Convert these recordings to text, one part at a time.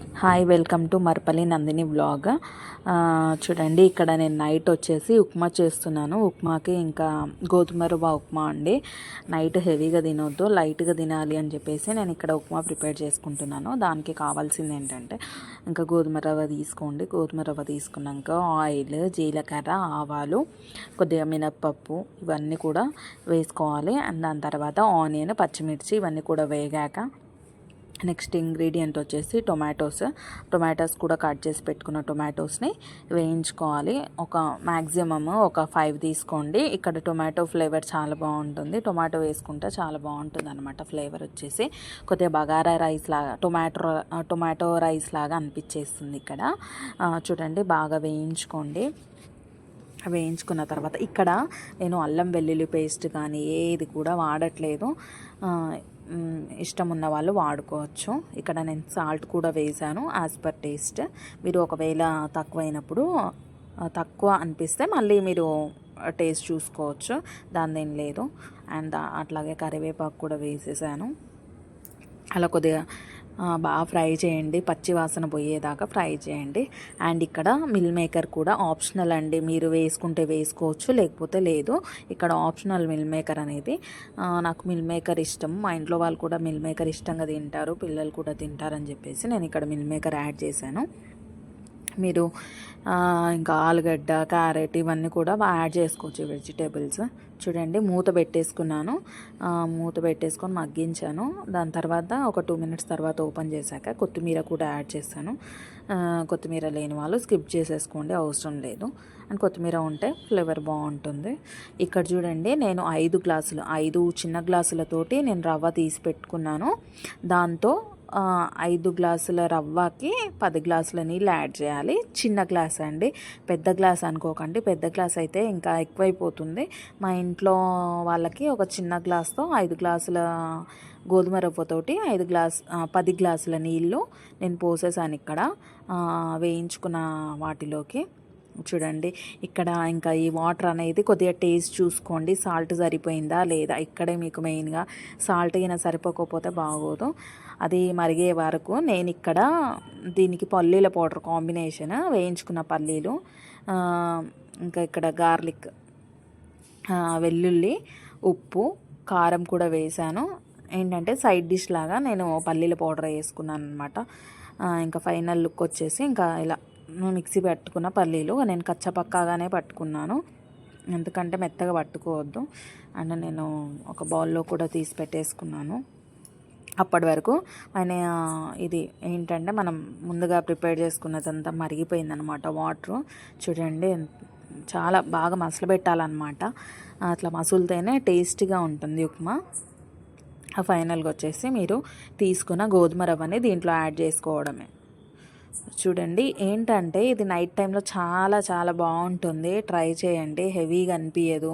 Hi, welcome to Marpalli Nandini vlog. చూడండి, ఇక్కడ నేను నైట్ వచ్చేసి ఉప్మా చేస్తున్నాను. ఉప్మాకి ఇంకా గోధుమ రవ్వ ఉప్మా అండి. నైట్ హెవీగా తినొద్దు, లైట్గా తినాలి అని చెప్పేసి నేను ఇక్కడ ఉప్మా ప్రిపేర్ చేసుకుంటున్నాను. దానికి కావాల్సింది ఏంటంటే ఇంకా గోధుమ రవ్వ తీసుకోండి. గోధుమ రవ్వ తీసుకున్నాక ఆయిల్, జీలకర్ర, ఆవాలు, కొద్దిగా మినప్పప్పు ఇవన్నీ కూడా వేసుకోవాలి. అండ్ దాని తర్వాత ఆనియన్, పచ్చిమిర్చి ఇవన్నీ కూడా వేగాక నెక్స్ట్ ఇంగ్రీడియంట్ వచ్చేసి టొమాటోస్ కూడా కట్ చేసి పెట్టుకున్న టొమాటోస్ని వేయించుకోవాలి. ఒక మ్యాక్సిమమ్ ఒక 5 తీసుకోండి. ఇక్కడ టొమాటో ఫ్లేవర్ చాలా బాగుంటుంది. టొమాటో వేసుకుంటే చాలా బాగుంటుంది అనమాట. ఫ్లేవర్ వచ్చేసి కొద్దిగా బగారా రైస్ లాగా టొమాటో రైస్ లాగా అనిపించేస్తుంది ఇక్కడ. చూడండి, బాగా వేయించుకోండి. వేయించుకున్న తర్వాత ఇక్కడ నేను అల్లం వెల్లుల్లి పేస్ట్ కానీ ఏది కూడా వాడట్లేదు. ఇష్టం ఉన్న వాళ్ళు వాడుకోవచ్చు. ఇక్కడ నేను సాల్ట్ కూడా వేసాను యాజ్ పర్ టేస్ట్. మీరు ఒకవేళ తక్కువ అనిపిస్తే మళ్ళీ మీరు టేస్ట్ చూసుకోవచ్చు, దానిదేం లేదు. అండ్ అట్లాగే కరివేపాకు కూడా వేసేసాను. అలా కొద్దిగా బాగా ఫ్రై చేయండి, పచ్చి వాసన పోయేదాకా ఫ్రై చేయండి. అండ్ ఇక్కడ మిల్ మేకర్ కూడా ఆప్షనల్ అండి. మీరు వేసుకుంటే వేసుకోవచ్చు, లేకపోతే లేదు. ఇక్కడ ఆప్షనల్ మిల్ మేకర్ అనేది. నాకు మిల్ మేకర్ ఇష్టం, మా ఇంట్లో వాళ్ళు కూడా మిల్ మేకర్ ఇష్టంగా తింటారు, పిల్లలు కూడా తింటారని చెప్పేసి నేను ఇక్కడ మిల్ మేకర్ యాడ్ చేశాను. మీరు ఇంకా ఆలుగడ్డ, క్యారెట్ ఇవన్నీ కూడా యాడ్ చేసుకోవచ్చు, వెజిటేబుల్స్. చూడండి, మూత పెట్టేసుకున్నాను. మూత పెట్టేసుకొని మగ్గించాను. దాని తర్వాత ఒక 2 మినిట్స్ తర్వాత ఓపెన్ చేశాక కొత్తిమీర కూడా యాడ్ చేశాను. కొత్తిమీర లేని వాళ్ళు స్కిప్ చేసేసుకోండి, అవసరం లేదు. అండ్ కొత్తిమీర ఉంటే ఫ్లేవర్ బాగుంటుంది. ఇక్కడ చూడండి, నేను 5 చిన్న గ్లాసులతోటి నేను రవ్వ తీసి పెట్టుకున్నాను. దాంతో 5 గ్లాసుల రవ్వకి 10 గ్లాసుల నీళ్ళు యాడ్ చేయాలి. చిన్న గ్లాస్ అండి, పెద్ద గ్లాస్ అనుకోకండి. పెద్ద గ్లాస్ అయితే ఇంకా ఎక్కువైపోతుంది. మా ఇంట్లో వాళ్ళకి ఒక చిన్న గ్లాస్తో 5 గ్లాసుల గోధుమ రవ్వతోటి 10 గ్లాసుల నీళ్ళు నేను పోసేసాను ఇక్కడ వేయించుకున్న వాటిలోకి. చూడండి, ఇక్కడ ఇంకా ఈ వాటర్ అనేది కొద్దిగా టేస్ట్ చూసుకోండి, సాల్ట్ సరిపోయిందా లేదా. ఇక్కడే మీకు మెయిన్గా సాల్ట్ అయినా సరిపోకపోతే బాగోదు. అది మరిగే వరకు నేను ఇక్కడ దీనికి పల్లీల పౌడర్ కాంబినేషన్, వేయించుకున్న పల్లీలు, ఇంకా ఇక్కడ గార్లిక్, వెల్లుల్లి, ఉప్పు, కారం కూడా వేసాను. ఏంటంటే సైడ్ డిష్ లాగా నేను పల్లీల పౌడర్ వేసుకున్నాను అనమాట. ఇంకా ఫైనల్ లుక్ వచ్చేసి ఇంకా ఇలా మిక్సీ పట్టుకున్న పల్లీలు నేను కచ్చపక్కాగానే పట్టుకున్నాను, ఎందుకంటే మెత్తగా పట్టుకోవద్దు. అండ్ నేను ఒక బౌల్లో కూడా తీసి పెట్టేసుకున్నాను. అప్పటి వరకు ఇది ఏంటంటే మనం ముందుగా ప్రిపేర్ చేసుకున్నదంతా మరిగిపోయిందనమాట వాటరు. చూడండి, చాలా బాగా మసలబెట్టాలన్నమాట. అట్లా మసులుతేనే టేస్టీగా ఉంటుంది ఉప్మా. ఫైనల్గా వచ్చేసి మీరు తీసుకున్న గోధుమ రవ్వని దీంట్లో యాడ్ చేసుకోవడమే. చూడండి, ఏంటంటే ఇది నైట్ టైంలో చాలా చాలా బాగుంటుంది, ట్రై చేయండి. హెవీగా అనిపించదు.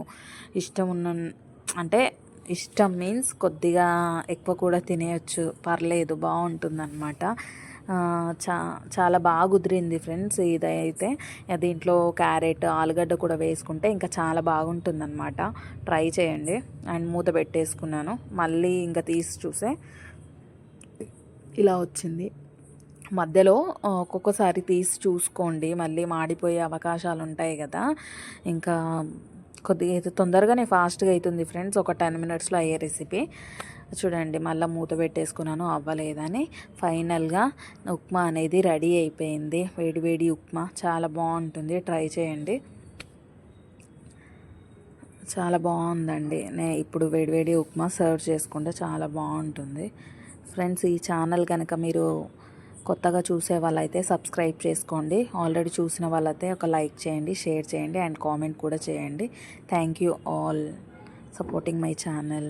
ఇష్టం మీన్స్ కొద్దిగా ఎక్కువ కూడా తినేయచ్చు, పర్లేదు, బాగుంటుంది అనమాట. చాలా బాగా కుదిరింది ఫ్రెండ్స్. ఇదైతే దీంట్లో క్యారెట్, ఆలుగడ్డ కూడా వేసుకుంటే ఇంకా చాలా బాగుంటుంది అనమాట. ట్రై చేయండి. అండ్ మూత పెట్టేసుకున్నాను. మళ్ళీ ఇంకా తీసి చూసే ఇలా వచ్చింది. మధ్యలో ఒక్కొక్కసారి తీసి చూసుకోండి, మళ్ళీ మాడిపోయే అవకాశాలు ఉంటాయి కదా. ఇంకా కొద్దిగా అయితే తొందరగానే ఫాస్ట్గా అవుతుంది ఫ్రెండ్స్, ఒక 10 మినిట్స్లో అయ్యే రెసిపీ. చూడండి, మళ్ళీ మూత పెట్టేసుకున్నాను, అవ్వలేదని. ఫైనల్గా ఉప్మా అనేది రెడీ అయిపోయింది. వేడి ఉప్మా చాలా బాగుంటుంది, ట్రై చేయండి. చాలా బాగుందండి. ఇప్పుడు వేడి ఉప్మా సర్వ్ చేసుకుంటే చాలా బాగుంటుంది ఫ్రెండ్స్. ఈ ఛానల్ కనుక మీరు కొత్తగా చూసే వాళ్ళైతే సబ్స్క్రైబ్ చేసుకోండి. ఆల్రెడీ చూసిన వాళ్ళైతే ఒక లైక్ చేయండి, షేర్ చేయండి అండ్ కామెంట్ కూడా చేయండి. Thank you all supporting my channel.